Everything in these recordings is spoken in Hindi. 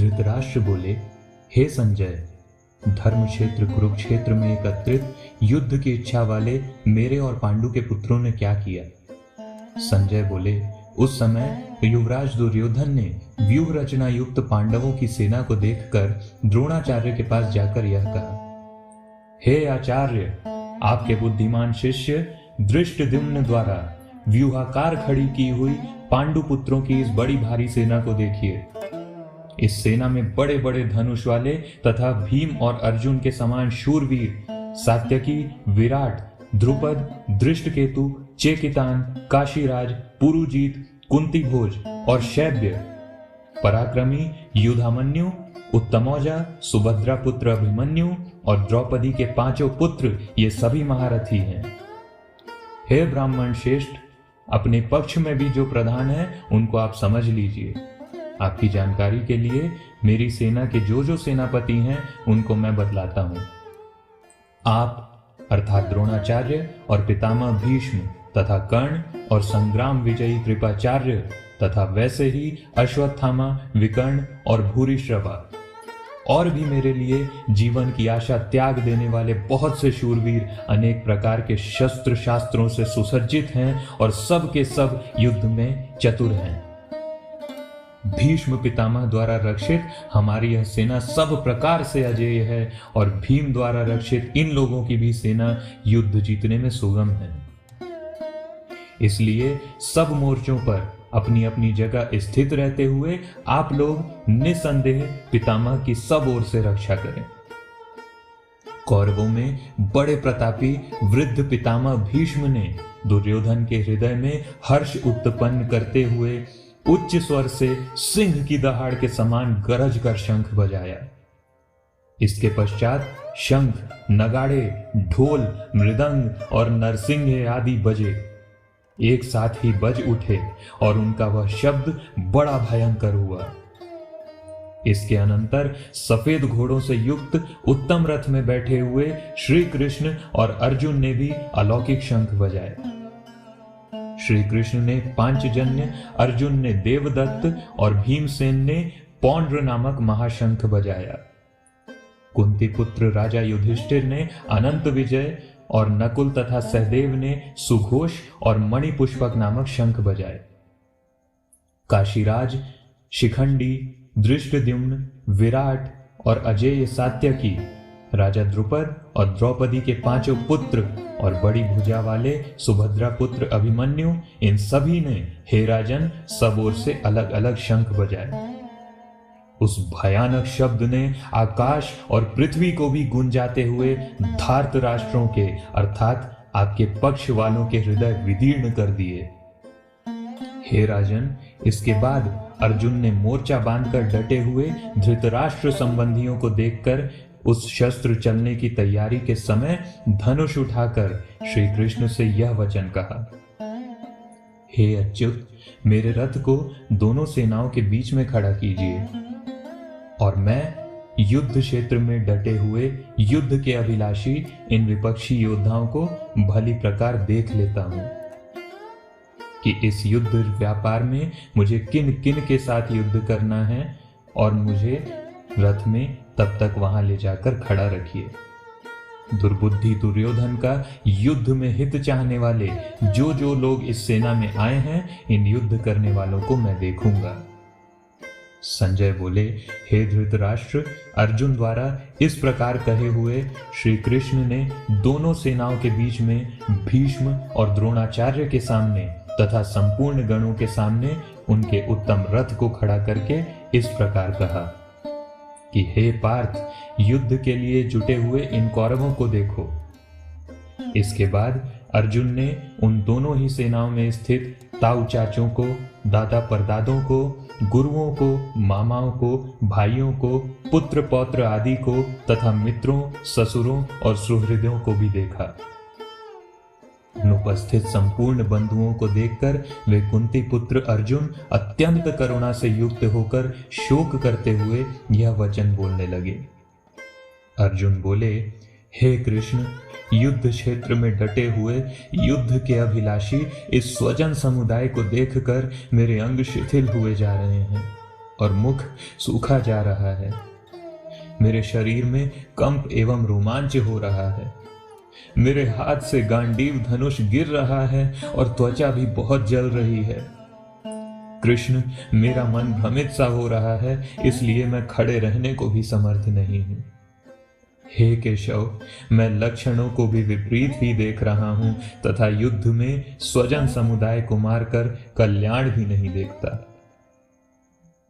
धृतराष्ट्र बोले, हे संजय, धर्म क्षेत्र कुरुक्षेत्र में एकत्रित युद्ध की इच्छा वाले मेरे और पांडु के पुत्रों ने क्या किया? संजय बोले, उस समय युवराज दुर्योधन ने व्यूह रचना युक्त पांडवों की सेना को देखकर द्रोणाचार्य के पास जाकर यह कहा, हे आचार्य, आपके बुद्धिमान शिष्य धृष्टद्युम्न द्वारा व्यूहाकार खड़ी की हुई पांडु पुत्रों की इस बड़ी भारी सेना को देखिए। इस सेना में बड़े बड़े धनुष वाले तथा भीम और अर्जुन के समान शूरवीर सात्यकी, विराट, द्रुपद, दृष्टकेतु, चेकितान, काशीराज, पुरुजीत, कुंती भोज और शैब्य, पराक्रमी युधामन्यु, उत्तमौजा, सुभद्रा पुत्र अभिमन्यु और द्रौपदी के 5 पुत्र, ये सभी महारथी हैं। हे ब्राह्मण श्रेष्ठ, अपने पक्ष में भी जो प्रधान है उनको आप समझ लीजिए। आपकी जानकारी के लिए मेरी सेना के जो सेनापति हैं उनको मैं बतलाता हूं। आप अर्थात द्रोणाचार्य और पितामह भीष्म तथा कर्ण और संग्राम विजयी कृपाचार्य तथा वैसे ही अश्वत्थामा, विकर्ण और भूरिश्रवा और भी मेरे लिए जीवन की आशा त्याग देने वाले बहुत से शूरवीर अनेक प्रकार के शस्त्र शास्त्रों से सुसज्जित हैं और सब के सब युद्ध में चतुर हैं। भीष्म पितामह द्वारा रक्षित हमारी यह सेना सब प्रकार से अजेय है और भीम द्वारा रक्षित इन लोगों की भी सेना युद्ध जीतने में सुगम है। इसलिए सब मोर्चों पर अपनी अपनी जगह स्थित रहते हुए आप लोग निसंदेह पितामह की सब ओर से रक्षा करें। कौरवों में बड़े प्रतापी वृद्ध पितामह भीष्म ने दुर्योधन के हृदय में हर्ष उत्पन्न करते हुए उच्च स्वर से सिंह की दहाड़ के समान गरज कर शंख बजाया। इसके पश्चात शंख, नगाड़े, ढोल, मृदंग और नरसिंह आदि बजे एक साथ ही बज उठे और उनका वह शब्द बड़ा भयंकर हुआ। इसके अनंतर सफेद घोड़ों से युक्त उत्तम रथ में बैठे हुए श्री कृष्ण और अर्जुन ने भी अलौकिक शंख बजाए। श्री कृष्ण ने पांचजन्य, अर्जुन ने देवदत्त और भीमसेन ने पौंड्र नामक महाशंख बजाया। कुंती पुत्र राजा युधिष्ठिर ने अनंत विजय और नकुल तथा सहदेव ने सुघोष और मणिपुष्पक नामक शंख बजाए। काशीराज, शिखंडी, दृष्टद्युम्न, विराट और अजेय सात्यकी, राजा द्रुपद और द्रौपदी के 5 पुत्र और बड़ी भुजा वाले सुभद्रा पुत्र अभिमन्यु, इन सभी ने हे राजन सब ओर से अलग अलग शंख बजाए। उस भयानक शब्द ने आकाश और पृथ्वी को भी गुंजाते हुए धार्त राष्ट्रों के अर्थात आपके पक्ष वालों के हृदय विदीर्ण कर दिए। हे राजन, इसके बाद अर्जुन ने मोर्चा बांधकर डटे हुए धृतराष्ट्र संबंधियों को देखकर उस शस्त्र चलने की तैयारी के समय धनुष उठाकर श्री कृष्ण से यह वचन कहा, हे अच्युत, मेरे रथ को दोनों सेनाओं के बीच में खड़ा कीजिए और मैं युद्ध क्षेत्र में डटे हुए युद्ध के अभिलाषी इन विपक्षी योद्धाओं को भली प्रकार देख लेता हूं कि इस युद्ध व्यापार में मुझे किन किन के साथ युद्ध करना है और मुझे रथ में तब तक वहां ले जाकर खड़ा रखिए। दुर्बुद्धि दुर्योधन का युद्ध में हित चाहने वाले जो लोग इस सेना में आए हैं, इन युद्ध करने वालों को मैं देखूंगा। संजय बोले, हे धृतराष्ट्र, अर्जुन द्वारा इस प्रकार कहे हुए श्री कृष्ण ने दोनों सेनाओं के बीच में भीष्म और द्रोणाचार्य के सामने तथा संपूर्ण गणों के सामने उनके उत्तम रथ को खड़ा करके इस प्रकार कहा कि हे पार्थ, युद्ध के लिए जुटे हुए इन कौरवों को देखो। इसके बाद अर्जुन ने उन दोनों ही सेनाओं में स्थित ताऊ चाचों को, दादा परदादों को, गुरुओं को, मामाओं को, भाइयों को, पुत्र पौत्र आदि को तथा मित्रों, ससुरों और सुहृदों को भी देखा। अनुपस्थित संपूर्ण बंधुओं को देखकर वे कुंती पुत्र अर्जुन अत्यंत करुणा से युक्त होकर शोक करते हुए यह वचन बोलने लगे। अर्जुन बोले, हे कृष्ण, युद्ध क्षेत्र में डटे हुए युद्ध के अभिलाषी इस स्वजन समुदाय को देखकर मेरे अंग शिथिल हुए जा रहे हैं। और मुख सूखा जा रहा है। मेरे शरीर में कंप एवं रोमांच हो रहा है। मेरे हाथ से गांडीव धनुष गिर रहा है और त्वचा भी बहुत जल रही है। कृष्ण, मेरा मन भ्रमित सा हो रहा है, इसलिए मैं खड़े रहने को भी समर्थ नहीं हूं। हे केशव, मैं लक्षणों को भी विपरीत ही देख रहा हूं तथा युद्ध में स्वजन समुदाय को मारकर कल्याण भी नहीं देखता।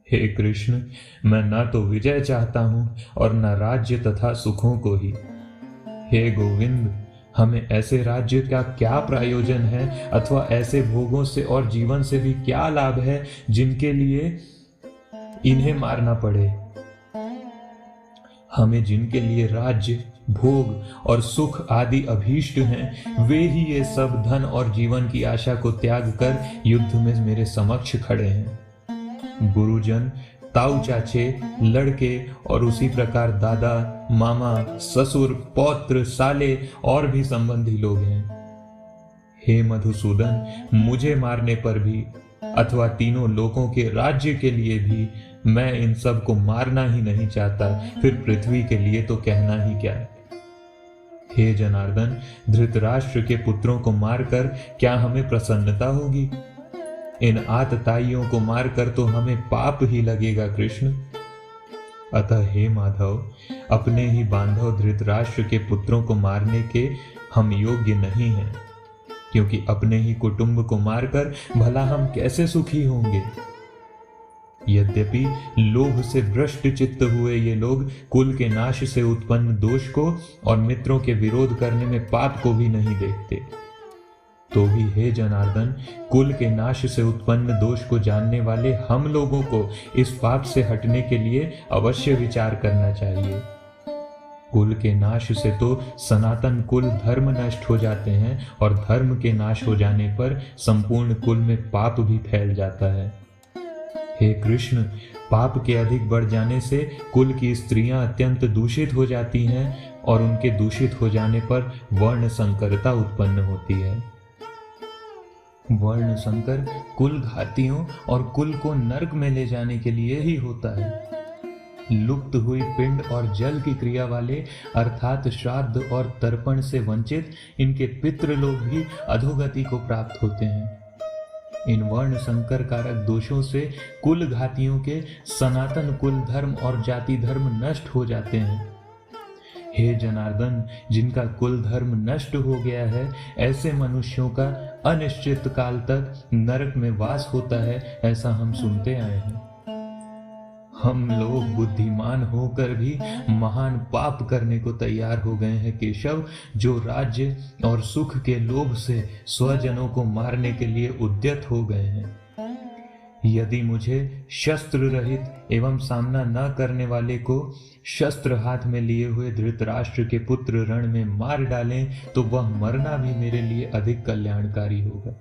हे कृष्ण, मैं न तो विजय चाहता हूं और न राज्य तथा सुखों को ही। हे गोविंद, हमें ऐसे राज्य का क्या प्रयोजन है अथवा ऐसे भोगों से और जीवन से भी क्या लाभ है जिनके लिए इन्हें मारना पड़े। हमें जिनके लिए राज्य, भोग और सुख आदि अभीष्ट हैं, वे ही ये सब धन और जीवन की आशा को त्याग कर युद्ध में मेरे समक्ष खड़े हैं। गुरुजन, ताऊ चाचे, लड़के और उसी प्रकार दादा, मामा, ससुर, पौत्र, साले और भी संबंधी लोग हैं। हे मधुसूदन, मुझे मारने पर भी अथवा तीनों लोकों के राज्य के लिए भी मैं इन सब को मारना ही नहीं चाहता, फिर पृथ्वी के लिए तो कहना ही क्या। हे जनार्दन, धृतराष्ट्र के पुत्रों को मारकर क्या हमें प्रसन्नता होगी? इन आतताइयों को मारकर तो हमें पाप ही लगेगा कृष्ण। अतः हे माधव, अपने ही बांधव धृतराष्ट्र के पुत्रों को मारने के हम योग्य नहीं हैं, क्योंकि अपने ही कुटुंब को मारकर भला हम कैसे सुखी होंगे। यद्यपि लोभ से भ्रष्ट चित्त हुए ये लोग कुल के नाश से उत्पन्न दोष को और मित्रों के विरोध करने में पाप को भी नहीं देखते, तो भी हे जनार्दन, कुल के नाश से उत्पन्न दोष को जानने वाले हम लोगों को इस पाप से हटने के लिए अवश्य विचार करना चाहिए। कुल के नाश से तो सनातन कुल धर्म नष्ट हो जाते हैं और धर्म के नाश हो जाने पर संपूर्ण कुल में पाप भी फैल जाता है। हे कृष्ण, पाप के अधिक बढ़ जाने से कुल की स्त्रियां अत्यंत दूषित हो जाती हैं और उनके दूषित हो जाने पर वर्ण संकरता उत्पन्न होती है। वर्ण संकर कुल घातियों और कुल को नरक में ले जाने के लिए ही होता है। लुप्त हुई पिंड और जल की क्रिया वाले अर्थात श्राद्ध और तर्पण से वंचित इनके पितृलोक भी अधोगति को प्राप्त होते हैं। इन वर्ण संकर कारक दोषों से कुल घातियों के सनातन कुल धर्म और जाति धर्म नष्ट हो जाते हैं। हे जनार्दन, जिनका कुल धर्म नष्ट हो गया है, ऐसे मनुष्यों का अनिश्चित काल तक नरक में वास होता है, ऐसा हम सुनते आए हैं। हम लोग बुद्धिमान होकर भी महान पाप करने को तैयार हो गए हैं केशव, जो राज्य और सुख के लोभ से स्वजनों को मारने के लिए उद्यत हो गए हैं। यदि मुझे शस्त्र रहित एवं सामना न करने वाले को शस्त्र हाथ में लिए हुए धृतराष्ट्र के पुत्र रण में मार डालें, तो वह मरना भी मेरे लिए अधिक कल्याणकारी होगा।